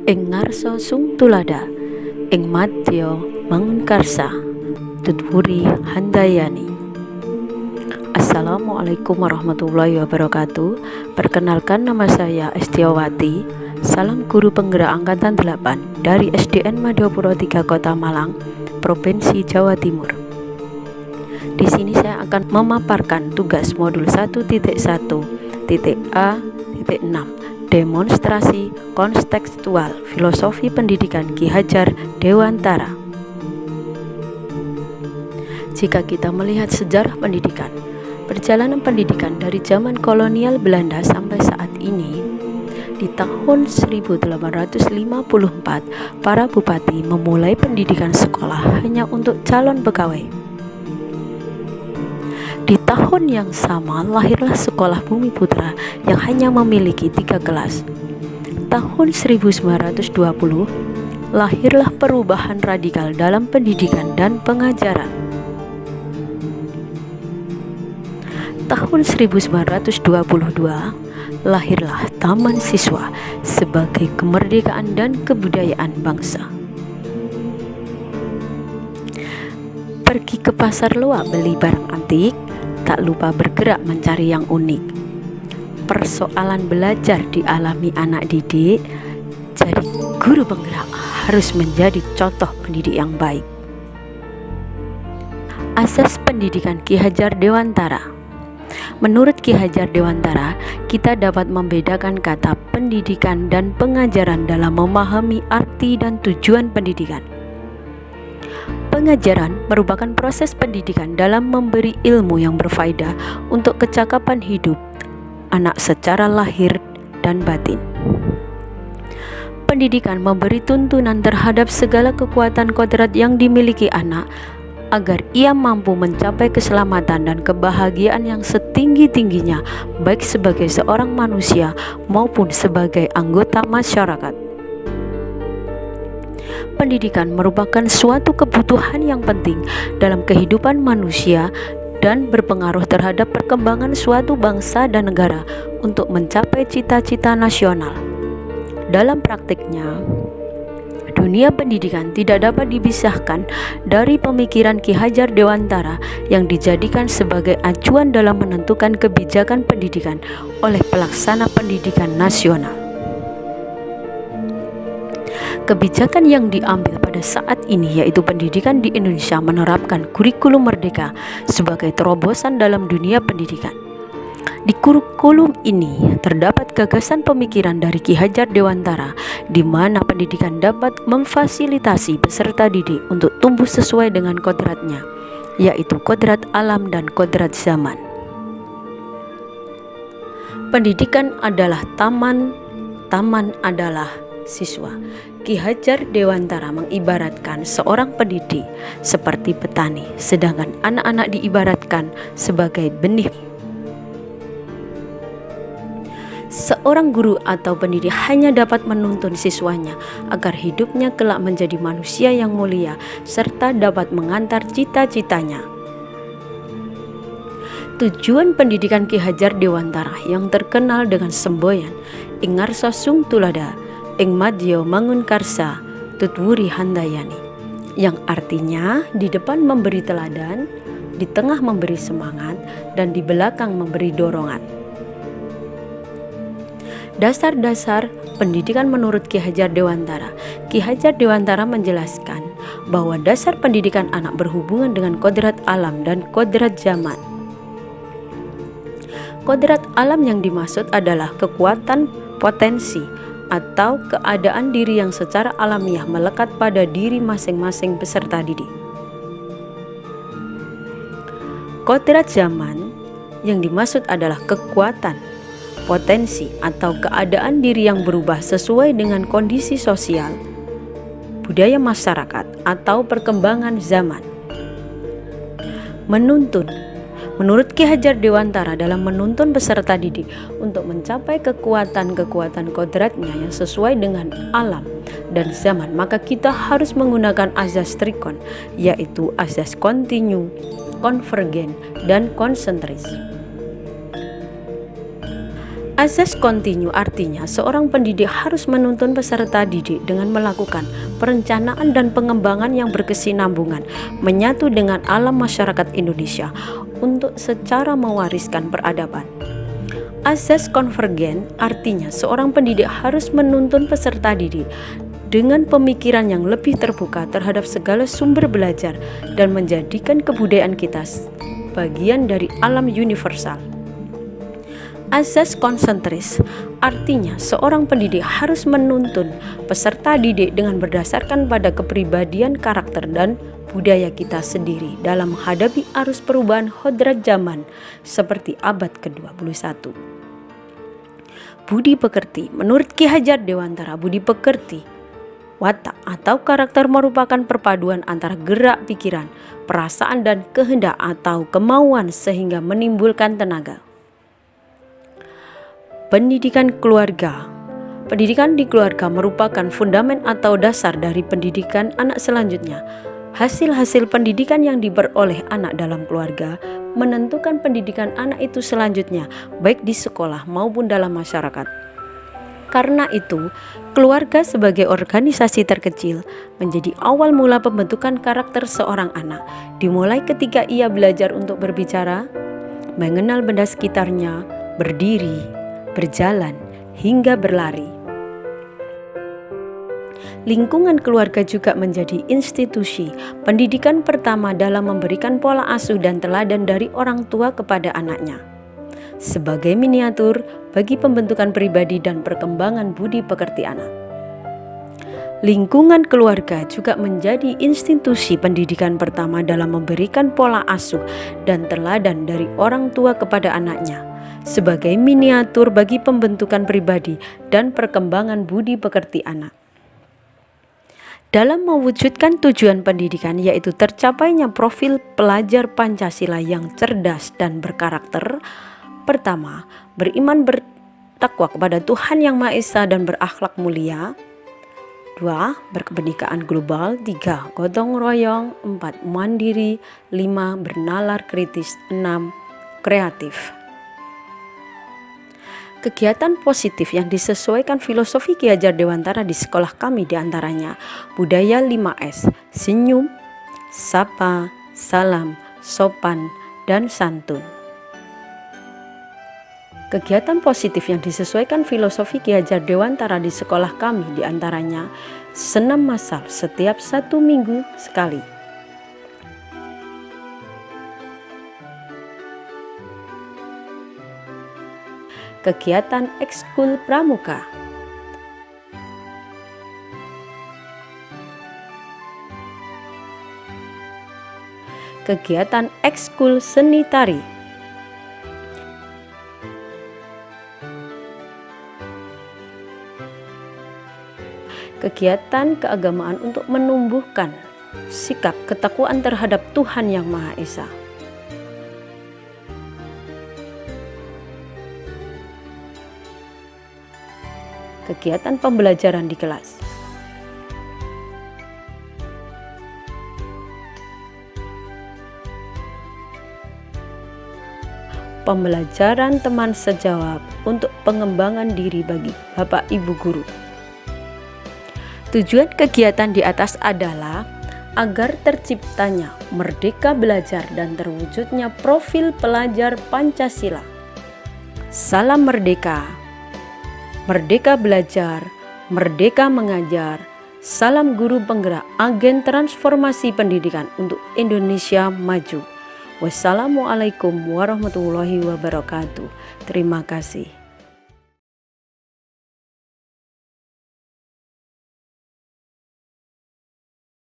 ing ngarsa sung tulada, ing madya mangun karsa, tutwuri handayani. Assalamualaikum warahmatullahi wabarakatuh. Perkenalkan, nama saya Estiawati. Salam guru penggerak angkatan 8 dari SDN Madiopuro 3 Kota Malang, Provinsi Jawa Timur. Di sini saya akan memaparkan tugas modul 1.1.A.6, demonstrasi kontekstual filosofi pendidikan Ki Hajar Dewantara. Jika kita melihat sejarah pendidikan, perjalanan pendidikan dari zaman kolonial Belanda sampai saat ini, di tahun 1854 para bupati memulai pendidikan sekolah hanya untuk calon pegawai. Di tahun yang sama lahirlah sekolah Bumi Putra yang hanya memiliki 3 kelas. Tahun 1920 lahirlah perubahan radikal dalam pendidikan dan pengajaran. Tahun 1922 lahirlah Taman Siswa sebagai kemerdekaan dan kebudayaan bangsa. Pergi ke pasar loak beli barang antik, tak lupa bergerak mencari yang unik. Persoalan belajar dialami anak didik, jadi guru penggerak harus menjadi contoh pendidik yang baik. Asas pendidikan Ki Hajar Dewantara. Menurut Ki Hajar Dewantara, kita dapat membedakan kata pendidikan dan pengajaran dalam memahami arti dan tujuan pendidikan. Pengajaran merupakan proses pendidikan dalam memberi ilmu yang berfaedah untuk kecakapan hidup anak secara lahir dan batin. Pendidikan memberi tuntunan terhadap segala kekuatan kodrat yang dimiliki anak agar ia mampu mencapai keselamatan dan kebahagiaan yang setinggi-tingginya, baik sebagai seorang manusia maupun sebagai anggota masyarakat. Pendidikan merupakan suatu kebutuhan yang penting dalam kehidupan manusia dan berpengaruh terhadap perkembangan suatu bangsa dan negara untuk mencapai cita-cita nasional. Dalam praktiknya, dunia pendidikan tidak dapat dipisahkan dari pemikiran Ki Hajar Dewantara yang dijadikan sebagai acuan dalam menentukan kebijakan pendidikan oleh pelaksana pendidikan nasional. Kebijakan yang diambil pada saat ini yaitu pendidikan di Indonesia menerapkan kurikulum merdeka sebagai terobosan dalam dunia pendidikan. Di kurikulum ini terdapat gagasan pemikiran dari Ki Hajar Dewantara di mana pendidikan dapat memfasilitasi peserta didik untuk tumbuh sesuai dengan kodratnya, yaitu kodrat alam dan kodrat zaman. Pendidikan adalah taman, taman adalah siswa. Ki Hajar Dewantara mengibaratkan seorang pendidik seperti petani, sedangkan anak-anak diibaratkan sebagai benih. Seorang guru atau pendidik hanya dapat menuntun siswanya agar hidupnya kelak menjadi manusia yang mulia serta dapat mengantar cita-citanya. Tujuan pendidikan Ki Hajar Dewantara yang terkenal dengan semboyan ing ngarsa sung tulada, ing madya mangun karsa, tutwuri handayani, yang artinya di depan memberi teladan, di tengah memberi semangat, dan di belakang memberi dorongan. Dasar-dasar pendidikan menurut Ki Hajar Dewantara. Ki Hajar Dewantara menjelaskan bahwa dasar pendidikan anak berhubungan dengan kodrat alam dan kodrat zaman. Kodrat alam yang dimaksud adalah kekuatan potensi atau keadaan diri yang secara alamiah melekat pada diri masing-masing peserta didik. Kodrat zaman yang dimaksud adalah kekuatan potensi atau keadaan diri yang berubah sesuai dengan kondisi sosial, budaya masyarakat, atau perkembangan zaman. Menuntun. Menurut Ki Hajar Dewantara, dalam menuntun peserta didik untuk mencapai kekuatan-kekuatan kodratnya yang sesuai dengan alam dan zaman, maka kita harus menggunakan azas trikon, yaitu azas kontinu, konvergen, dan konsentris. Azas kontinu artinya seorang pendidik harus menuntun peserta didik dengan melakukan perencanaan dan pengembangan yang berkesinambungan, menyatu dengan alam masyarakat Indonesia untuk secara mewariskan peradaban. Azas konvergen artinya seorang pendidik harus menuntun peserta didik dengan pemikiran yang lebih terbuka terhadap segala sumber belajar dan menjadikan kebudayaan kita bagian dari alam universal. Azas konsentris artinya seorang pendidik harus menuntun peserta didik dengan berdasarkan pada kepribadian, karakter, dan budaya kita sendiri dalam menghadapi arus perubahan hodrat zaman seperti abad ke-21. Budi pekerti. Menurut Ki Hajar Dewantara, budi pekerti watak atau karakter merupakan perpaduan antara gerak pikiran, perasaan, dan kehendak atau kemauan sehingga menimbulkan tenaga. Pendidikan keluarga. Pendidikan di keluarga merupakan fundamen atau dasar dari pendidikan anak selanjutnya. Hasil-hasil pendidikan yang diperoleh anak dalam keluarga menentukan pendidikan anak itu selanjutnya, baik di sekolah maupun dalam masyarakat. Karena itu, keluarga sebagai organisasi terkecil menjadi awal mula pembentukan karakter seorang anak, dimulai ketika ia belajar untuk berbicara, mengenal benda sekitarnya, berdiri, berjalan, hingga berlari. Lingkungan keluarga juga menjadi institusi pendidikan pertama dalam memberikan pola asuh dan teladan dari orang tua kepada anaknya, sebagai miniatur bagi pembentukan pribadi dan perkembangan budi pekerti anak. Lingkungan keluarga juga menjadi institusi pendidikan pertama dalam memberikan pola asuh dan teladan dari orang tua kepada anaknya, sebagai miniatur bagi pembentukan pribadi dan perkembangan budi pekerti anak. Dalam mewujudkan tujuan pendidikan, yaitu tercapainya profil pelajar Pancasila yang cerdas dan berkarakter, pertama, beriman bertakwa kepada Tuhan Yang Maha Esa dan berakhlak mulia. 2. Berkebinekaan global. 3. Gotong royong. 4. Mandiri. 5. Bernalar kritis. 6. Kreatif. Kegiatan positif yang disesuaikan filosofi Ki Hajar Dewantara di sekolah kami diantaranya budaya 5S, senyum, sapa, salam, sopan, dan santun. Kegiatan positif yang disesuaikan filosofi Ki Hajar Dewantara di sekolah kami diantaranya senam massal setiap 1 minggu sekali. Kegiatan ekskul pramuka. Kegiatan ekskul seni tari. Kegiatan keagamaan untuk menumbuhkan sikap ketakwaan terhadap Tuhan Yang Maha Esa. Kegiatan pembelajaran di kelas. Pembelajaran teman sejawat untuk pengembangan diri bagi Bapak Ibu guru. Tujuan kegiatan di atas adalah agar terciptanya merdeka belajar dan terwujudnya profil pelajar Pancasila. Salam merdeka. Merdeka belajar, merdeka mengajar. Salam guru penggerak agen transformasi pendidikan untuk Indonesia maju. Wassalamualaikum warahmatullahi wabarakatuh. Terima kasih.